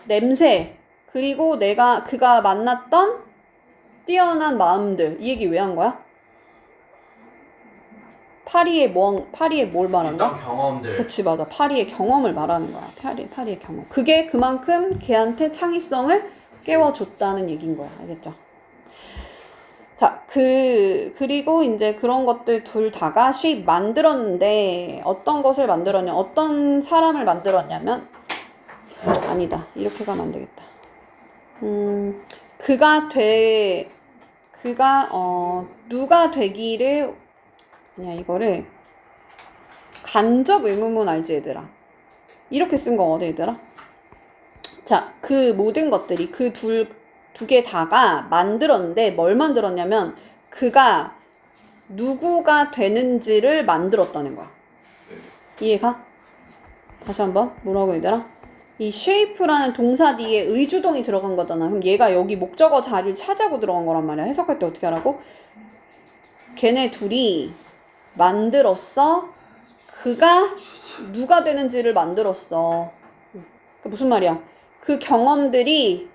냄새 그리고 그가 만났던 뛰어난 마음들 이 얘기 왜 한 거야? 파리의 뭘 말하는 거야? 어떤 경험들. 그치 맞아. 파리의 경험을 말하는 거야. 파리의 경험. 그게 그만큼 걔한테 창의성을 깨워줬다는 얘기인 거야. 알겠죠? 자, 그리고 이제 그런 것들 둘 다가 shape 만들었는데 어떤 것을 만들었냐? 어떤 사람을 만들었냐면 아니다. 이렇게 가면 안 되겠다. 누가 되기를 그냥 이거를 간접 의문문 알지 얘들아? 이렇게 쓴 거거든 얘들아? 자, 그 모든 것들이 그 두 개 다가 만들었는데 뭘 만들었냐면 그가 누구가 되는지를 만들었다는 거야. 이해가? 다시 한번 뭐라고 얘들아? 이 shape라는 동사 뒤에 의주동이 들어간 거잖아. 그럼 얘가 여기 목적어 자리를 차지하고 들어간 거란 말이야. 해석할 때 어떻게 하라고? 걔네 둘이 만들었어. 그가 누가 되는지를 만들었어. 그 무슨 말이야? 그 경험들이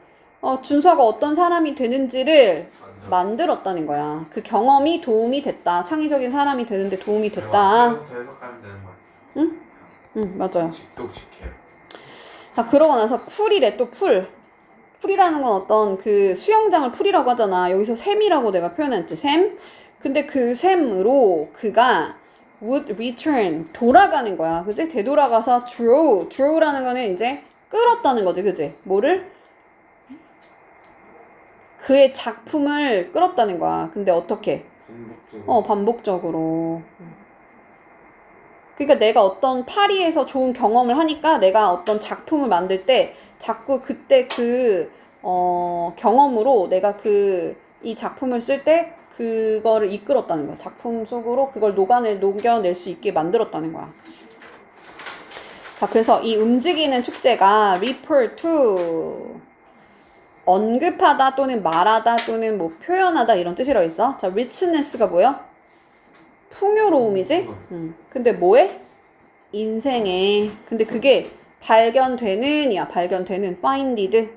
준서가 어떤 사람이 되는지를 만들었다는 거야. 그 경험이 도움이 됐다. 창의적인 사람이 되는데 도움이 됐다. 부터 해석하면 되는 거야. 응? 응, 맞아요. 직독직해요. 자, 그러고 나서 풀이래, 또 풀. 풀이라는 건 어떤 그 수영장을 풀이라고 하잖아. 여기서 샘이라고 내가 표현했지, 샘. 근데 그 샘으로 그가 would return, 돌아가는 거야. 그치? 되돌아가서 draw라는 거는 이제 끌었다는 거지, 그치? 뭐를? 그의 작품을 끌었다는 거야. 근데 어떻게? 반복적으로. 그러니까 내가 어떤 파리에서 좋은 경험을 하니까 내가 어떤 작품을 만들 때 자꾸 그때 경험으로 내가 이 작품을 쓸 때 그거를 이끌었다는 거야. 작품 속으로 그걸 녹여낼 수 있게 만들었다는 거야. 자, 그래서 이 움직이는 축제가 refer to 언급하다 또는 말하다 또는 뭐 표현하다 이런 뜻이라고 있어. 자, richness가 뭐야? 풍요로움이지? 근데 뭐에? 인생에. 근데 그게 발견되는 found.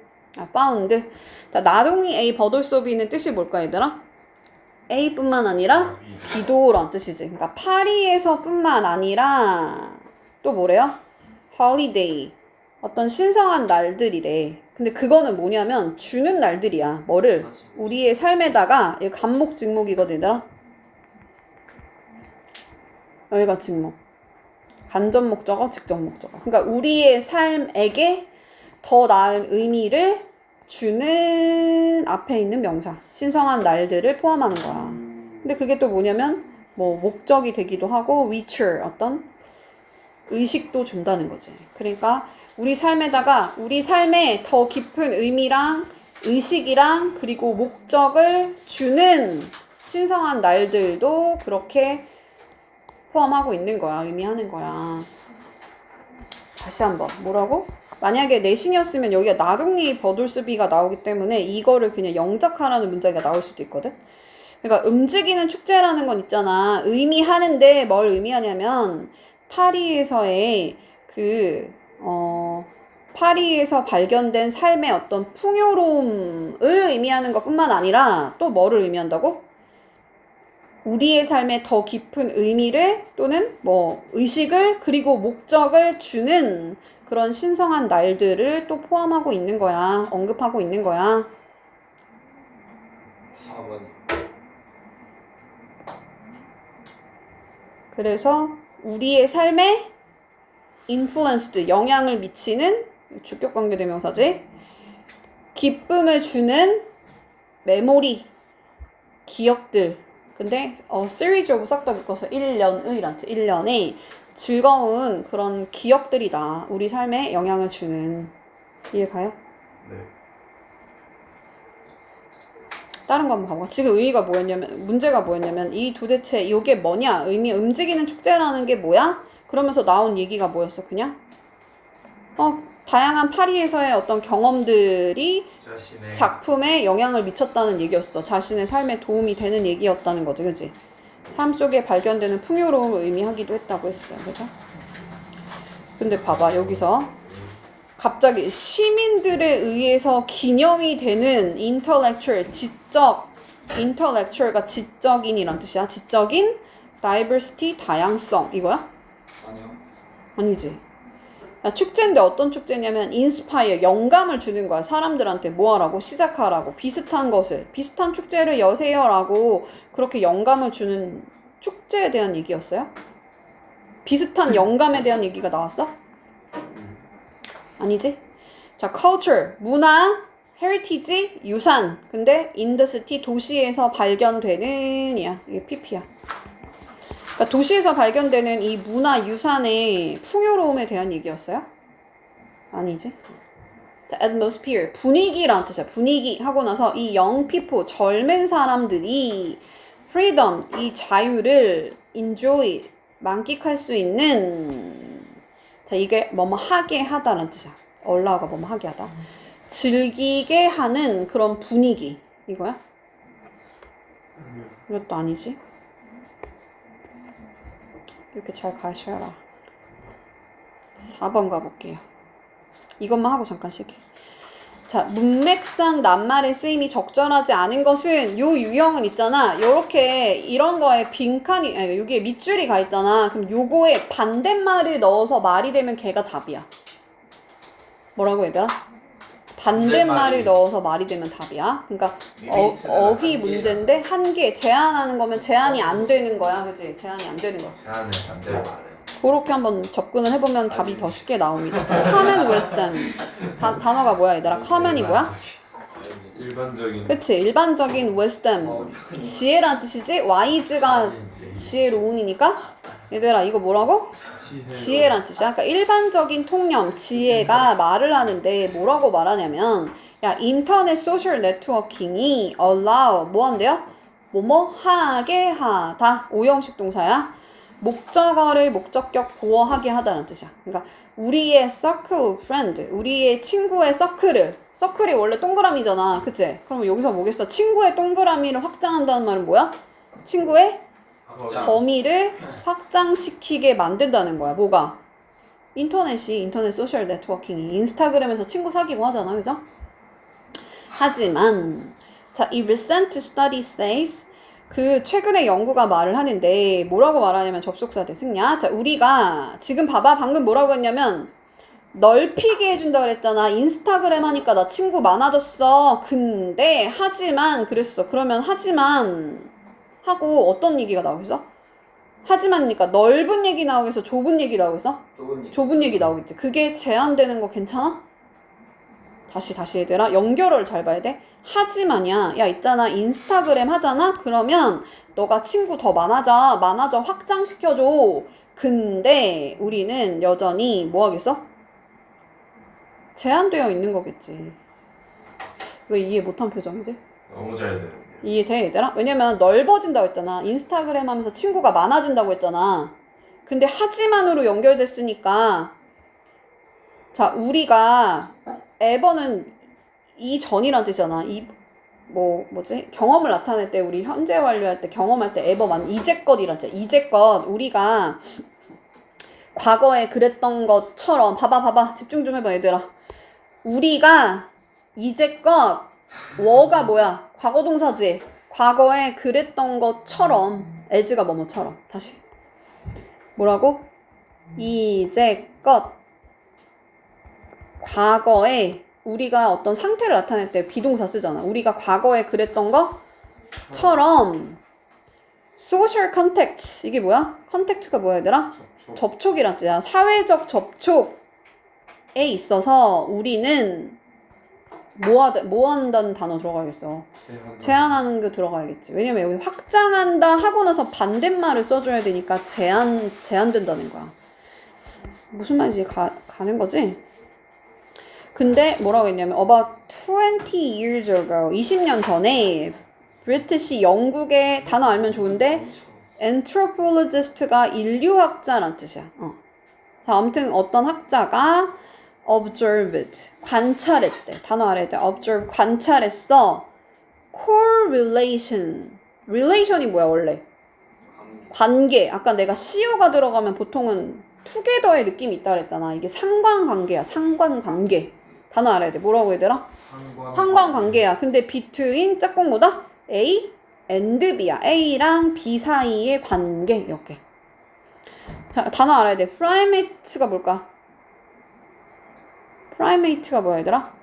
자, 나동이 A 버돌소비는 뜻이 뭘까 얘들아? A뿐만 아니라 B도란 뜻이지. 그러니까 파리에서 뿐만 아니라 또 뭐래요? holiday. 어떤 신성한 날들이래. 근데 그거는 뭐냐면 주는 날들이야. 뭐를? 우리의 삶에다가 이거 간목 직목이거든 얘들아. 여기가 직목. 간접 목적어, 직접 목적어. 그러니까 우리의 삶에게 더 나은 의미를 주는 앞에 있는 명사. 신성한 날들을 포함하는 거야. 근데 그게 또 뭐냐면 뭐 목적이 되기도 하고 richer 어떤 의식도 준다는 거지. 그러니까 우리 삶에다가 우리 삶에 더 깊은 의미랑 의식이랑 그리고 목적을 주는 신성한 날들도 그렇게 포함하고 있는 거야. 의미하는 거야. 다시 한번 뭐라고? 만약에 내신이었으면 여기가 나동이 버돌스비가 나오기 때문에 이거를 그냥 영작하라는 문장이 나올 수도 있거든. 그러니까 움직이는 축제라는 건 있잖아. 의미하는데 뭘 의미하냐면 파리에서의 파리에서 발견된 삶의 어떤 풍요로움을 의미하는 것뿐만 아니라 또 뭐를 의미한다고? 우리의 삶에 더 깊은 의미를 또는 뭐 의식을 그리고 목적을 주는 그런 신성한 날들을 또 포함하고 있는 거야. 언급하고 있는 거야. 4번. 그래서 우리의 삶에 influenced, 영향을 미치는 주격 관계 대명사지. 기쁨을 주는 메모리, 기억들. 근데 series of 싹 다 묶어서 1년의란 뜻. 1년에 즐거운 그런 기억들이다. 우리 삶에 영향을 주는. 이해 가요? 네. 다른 거 한번 가볼까? 지금 의미가 뭐였냐면, 문제가 뭐였냐면, 이 도대체 이게 뭐냐? 의미, 움직이는 축제라는 게 뭐야? 그러면서 나온 얘기가 뭐였어, 그냥? 다양한 파리에서의 어떤 경험들이 자신의 작품에 영향을 미쳤다는 얘기였어. 자신의 삶에 도움이 되는 얘기였다는 거지, 그치? 삶 속에 발견되는 풍요로움을 의미하기도 했다고 했어요, 그죠? 근데 봐봐, 여기서 갑자기 시민들에 의해서 기념이 되는 intellectual, intellectual가 지적인이란 뜻이야. 지적인, diversity, 다양성, 이거야? 아니요. 아니지. 야, 축제인데 어떤 축제냐면 inspire, 영감을 주는 거야. 사람들한테 뭐 하라고? 시작하라고. 비슷한 것을, 비슷한 축제를 여세요라고 그렇게 영감을 주는 축제에 대한 얘기였어요? 비슷한 영감에 대한 얘기가 나왔어? 아니지? 자, culture, 문화, heritage, 유산. 근데 in the city, 도시에서 발견되는, 이야. 이게 pp야. 그러니까 도시에서 발견되는 이 문화 유산의 풍요로움에 대한 얘기였어요? 아니지? 자, atmosphere, 분위기라는 뜻이야. 분위기 하고 나서 이 young people, 젊은 사람들이 freedom, 이 자유를 enjoy, 만끽할 수 있는, 자, 이게 뭐뭐 하게 하다라는 뜻이야. 얼라가 뭐뭐 하게 하다. 즐기게 하는 그런 분위기. 이거야? 이것도 아니지? 이렇게 잘 가셔라. 4번 가볼게요. 이것만 하고 잠깐 쉴게. 자, 문맥상 낱말의 쓰임이 적절하지 않은 것은 요 유형은 있잖아. 요렇게 이런 거에 빈칸이, 아니, 여기에 밑줄이 가 있잖아. 그럼 요거에 반대말을 넣어서 말이 되면 걔가 답이야. 뭐라고 얘들아? 반대말을 넣어서 말이 되면 답이야. 그러니까 어휘 문제인데 한계, 제한하는 거면 제한이 안 되는 거야. 그치? 제한이 안 되는 거야. 제안의 반대말은 그렇게 한번 접근을 해보면 답이 더 쉽게 나옵니다. common wisdom. 단어가 뭐야 얘들아? common이 뭐야? 일반적인. 그치? 일반적인 wisdom. 지혜란 뜻이지? wise가 지혜로운이니까? 얘들아 이거 뭐라고? 지혜란 뜻이야. 그러니까 일반적인 통념, 지혜가 말을 하는데 뭐라고 말하냐면 야 인터넷 소셜 네트워킹이 allow 뭐 한대요? 뭐뭐 하게 하다. 오형식 동사야. 목적어를 목적격 보어하게 하다는 뜻이야. 그러니까 우리의 circle of friend, 우리의 친구의 서클이 원래 동그라미잖아. 그치? 그러면 여기서 뭐겠어? 친구의 동그라미를 확장한다는 말은 뭐야? 친구의 범위를 확장시키게 만든다는 거야. 뭐가? 인터넷 소셜 네트워킹이 인스타그램에서 친구 사귀고 하잖아. 그죠? 하지만 자, 이 recent study says 그 최근의 연구가 말을 하는데 뭐라고 말하냐면 접속사 대승냐. 자, 우리가 지금 봐봐. 방금 뭐라고 했냐면 넓히게 해준다 그랬잖아. 인스타그램 하니까 나 친구 많아졌어. 근데 하지만 그랬어. 그러면 하지만 하고 어떤 얘기가 나오겠어? 하지만이니까 넓은 얘기 나오겠어? 좁은 얘기 나오겠어? 좁은 얘기 나오겠지. 그게 제한되는 거 괜찮아? 다시 얘들아. 연결을 잘 봐야 돼. 하지만이야. 야 있잖아. 인스타그램 하잖아? 그러면 너가 친구 더 많아져 확장시켜줘. 근데 우리는 여전히 뭐 하겠어? 제한되어 있는 거겠지. 왜 이해 못한 표정이지? 너무 잘 되는데. 이해돼 얘들아? 왜냐면 넓어진다고 했잖아. 인스타그램 하면서 친구가 많아진다고 했잖아. 근데 하지만으로 연결됐으니까 자 우리가 에버는 이전이란 뜻이잖아. 뭐지? 경험을 나타낼 때 우리 현재 완료할 때 경험할 때 에버만 이제껏이란 뜻이야. 이제껏 우리가 과거에 그랬던 것처럼 봐봐 집중 좀 해봐 얘들아. 우리가 이제껏 워가 뭐야? 과거 동사지. 과거에 그랬던 것처럼 as가 뭐뭐처럼. 다시 뭐라고? 이제껏 과거에 우리가 어떤 상태를 나타낼 때 비동사 쓰잖아. 우리가 과거에 그랬던 것처럼 social contact 이게 뭐야? contact가 뭐야 얘들아? 접촉이란 뜻이야. 사회적 접촉에 있어서 우리는 뭐 한다는 단어 들어가야겠어. 제한하는 게 들어가야겠지. 왜냐면 여기 확장한다 하고 나서 반대말을 써줘야 되니까 제한된다는 거야. 무슨 말인지 가는 거지? 근데 뭐라고 했냐면 about 20 years ago 20년 전에 브리티시 영국의 단어 알면 좋은데 anthropologist가 인류학자란 뜻이야. 자, 아무튼 어떤 학자가 observed 관찰했대. 단어 알아야 돼. observe 관찰했어. correlation relation이 뭐야 원래? 관계. 아까 내가 CO가 들어가면 보통은 together의 느낌이 있다 그랬잖아. 이게 상관관계야. 상관관계. 단어 알아야 돼. 뭐라고 얘들아? 상관관계야. 근데 between 짝꿍 뭐다? A and B야. A랑 B 사이의 관계. 이렇게. 자, 단어 알아야 돼. primate가 뭘까? primate가 뭐야 얘들아?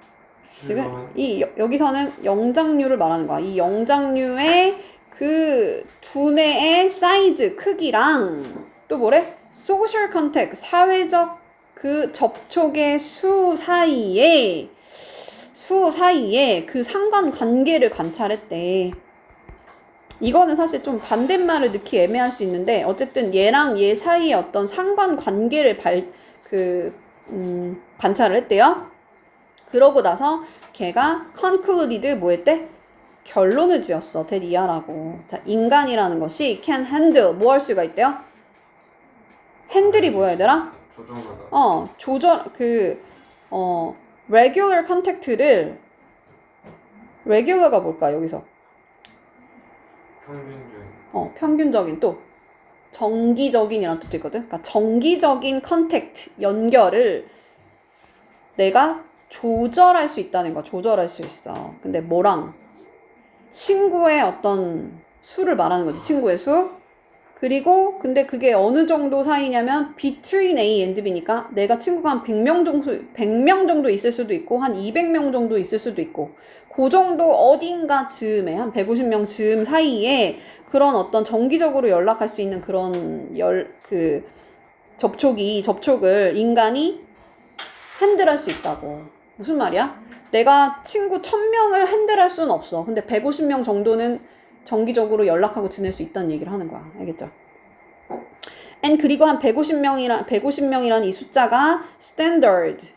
지금 여기서는 영장류를 말하는 거야. 이 영장류의 그 두뇌의 사이즈, 크기랑 또 뭐래? social contact, 사회적 그 접촉의 수 사이에 그 상관관계를 관찰했대. 이거는 사실 좀 반대말을 넣기 애매할 수 있는데 어쨌든 얘랑 얘 사이의 어떤 상관관계를 관찰을 했대요. 그러고 나서 걔가 concluded 뭐 했대? 결론을 지었어. 대리아라고. 자, 인간이라는 것이 can handle 뭐 할 수가 있대요? 핸들이 뭐야 얘들아? 조정하다. regular contact를 regular가 뭘까 여기서? 평균적인. 평균적인 또 정기적인이라는 뜻도 있거든. 그러니까 정기적인 컨택트 연결을 내가 조절할 수 있다는 거야. 조절할 수 있어. 근데 뭐랑? 친구의 어떤 수를 말하는 거지. 친구의 수. 그리고 근데 그게 어느 정도 사이냐면 between A and B니까 내가 친구가 한 100명 정도 있을 수도 있고 한 200명 정도 있을 수도 있고 그 정도 어딘가 즈음에 한 150명 즈음 사이에 그런 어떤 정기적으로 연락할 수 있는 그런 접촉을 인간이 핸들할 수 있다고. 무슨 말이야? 내가 친구 1000명을 핸들할 수는 없어. 근데 150명 정도는 정기적으로 연락하고 지낼 수 있다는 얘기를 하는 거야. 알겠죠? and 그리고 한 150명이라는 이 숫자가 standard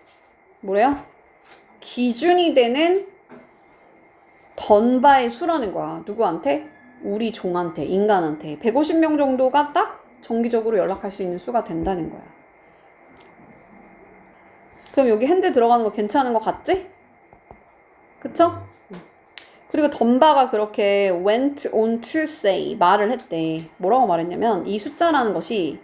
뭐래요? 기준이 되는 던바의 수라는 거야. 누구한테? 우리 종한테, 인간한테. 150명 정도가 딱 정기적으로 연락할 수 있는 수가 된다는 거야. 그럼 여기 핸들 들어가는 거 괜찮은 거 같지? 그쵸? 그리고 던바가 그렇게 went on to say 말을 했대. 뭐라고 말했냐면 이 숫자라는 것이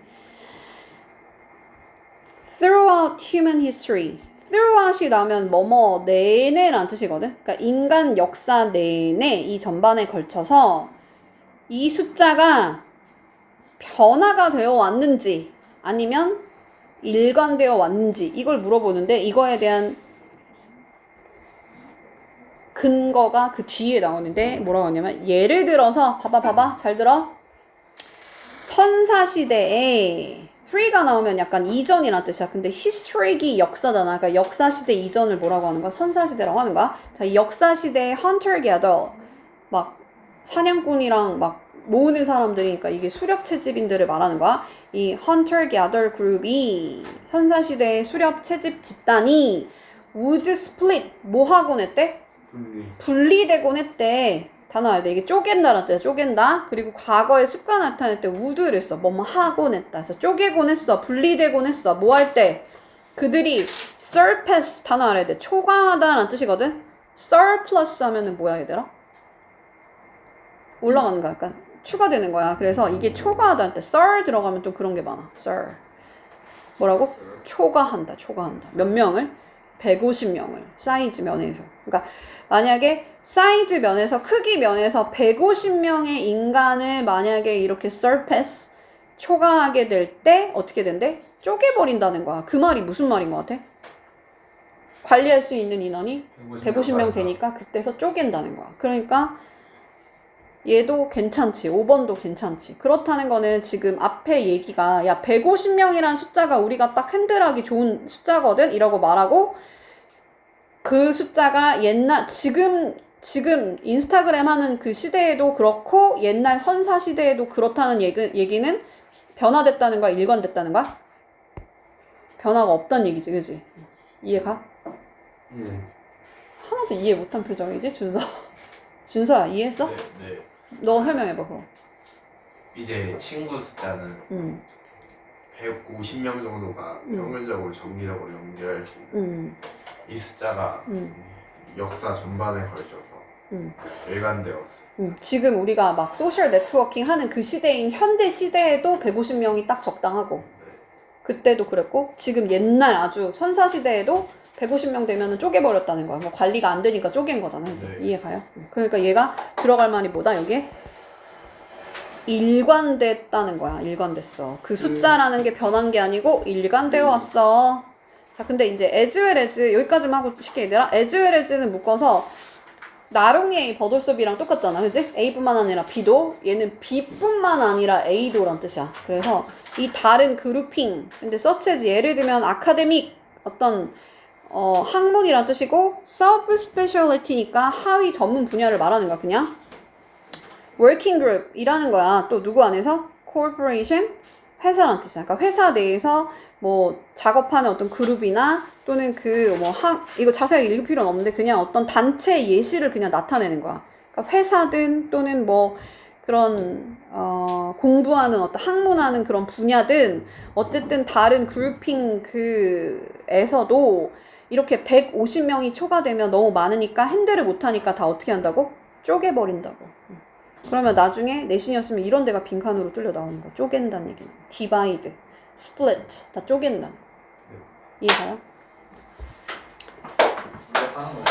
throughout human history throughout이 나오면 뭐뭐 내내라는 뜻이거든. 그러니까 인간 역사 내내 이 전반에 걸쳐서 이 숫자가 변화가 되어 왔는지 아니면 일관되어 왔는지 이걸 물어보는데 이거에 대한 근거가 그 뒤에 나오는데 뭐라고 하냐면 예를 들어서 봐봐 잘 들어. 선사시대에 3가 나오면 약간 이전이라는 뜻이야. 근데 history기 역사잖아. 그러니까 역사시대 이전을 뭐라고 하는 거야? 선사시대라고 하는 거야. 자, 이 역사시대의 hunter gatherer 막 사냥꾼이랑 막 모으는 사람들이니까 이게 수렵 채집인들을 말하는 거야. 이 hunter gatherer 그룹이 선사시대의 수렵 채집 집단이 would split 뭐 하곤 했대? 분리되곤 했대. 단어 알야 돼. 이게 쪼갠다라는 뜻이야. 쪼갠다. 그리고 과거에 습관 나타낼 때 would를 써. 뭐뭐 하곤 했다. 그래서 쪼개곤 했어. 분리되곤 했어. 뭐 할 때? 그들이 surpass 단어 알아야 돼. 초과하다라는 뜻이거든. surplus 하면은 뭐야 얘들아? 올라가는 거야. 약간 추가되는 거야. 그래서 이게 초과하다 할 때 sur 들어가면 좀 그런 게 많아. sur. 뭐라고? 초과한다. 몇 명을? 150명을. 사이즈 면에서. 그러니까 만약에 사이즈 면에서 크기 면에서 150명의 인간을 만약에 이렇게 surpass 초과하게 될 때 어떻게 된대? 쪼개버린다는 거야. 그 말이 무슨 말인 것 같아? 관리할 수 있는 인원이 150명 되니까 그때서 쪼갠다는 거야. 그러니까 얘도 괜찮지. 5번도 괜찮지. 그렇다는 거는 지금 앞에 얘기가 야 150명이란 숫자가 우리가 딱 핸들하기 좋은 숫자거든 이라고 말하고 그 숫자가 지금 인스타그램 하는 그 시대에도 그렇고 옛날 선사 시대에도 그렇다는 얘기는 변화됐다는 거야? 일관됐다는 거야? 변화가 없다는 얘기지, 그지? 이해가? 예. 하나도 이해 못한 표정이지, 준서? 준서야 이해했어? 네, 네. 너 설명해봐 그럼. 이제 친구 숫자는 음. 150명 정도가 평균적으로 정기적으로 연결할 수 있는 이 숫자가 역사 전반에 걸쳐서 일관되었어. 지금 우리가 막 소셜 네트워킹 하는 그 시대인 현대 시대에도 150명이 딱 적당하고 그때도 그랬고 지금 옛날 아주 선사 시대에도 150명 되면 쪼개버렸다는 거야. 뭐 관리가 안 되니까 쪼갠 거잖아. 이제 네. 이해가요? 그러니까 얘가 들어갈 말이 뭐다 여기에? 일관됐다는 거야. 일관됐어. 그 숫자라는 게 변한 게 아니고 일관되어 왔어. 자, 근데 이제 as well as 여기까지만 하고 쉽게 얘들아 as well as는 묶어서 나롱의 버돌섭이랑 똑같잖아. 그지? A뿐만 아니라 B도 얘는 B뿐만 아니라 A도란 뜻이야. 그래서 이 다른 그룹핑 근데 such as 예를 들면 아카데믹 어떤 학문이란 뜻이고 subspecialty니까 하위 전문 분야를 말하는 거야. 그냥 working group이라는 거야. 또 누구 안에서? corporation 회사란 뜻이야. 그러니까 회사 내에서 뭐 작업하는 어떤 그룹이나 또는 이거 자세하게 읽을 필요는 없는데 그냥 어떤 단체 예시를 그냥 나타내는 거야. 그러니까 회사든 또는 뭐 그런 공부하는 어떤 학문하는 그런 분야든 어쨌든 다른 그룹핑 그에서도 이렇게 150명이 초과되면 너무 많으니까 핸들을 못하니까 다 어떻게 한다고? 쪼개버린다고. 그러면 나중에 내신이었으면 이런 데가 빈칸으로 뚫려 나오는 거야. 쪼갠다는 얘기는. divide, split 다 쪼갠다. 이해가요? 이거 사는 거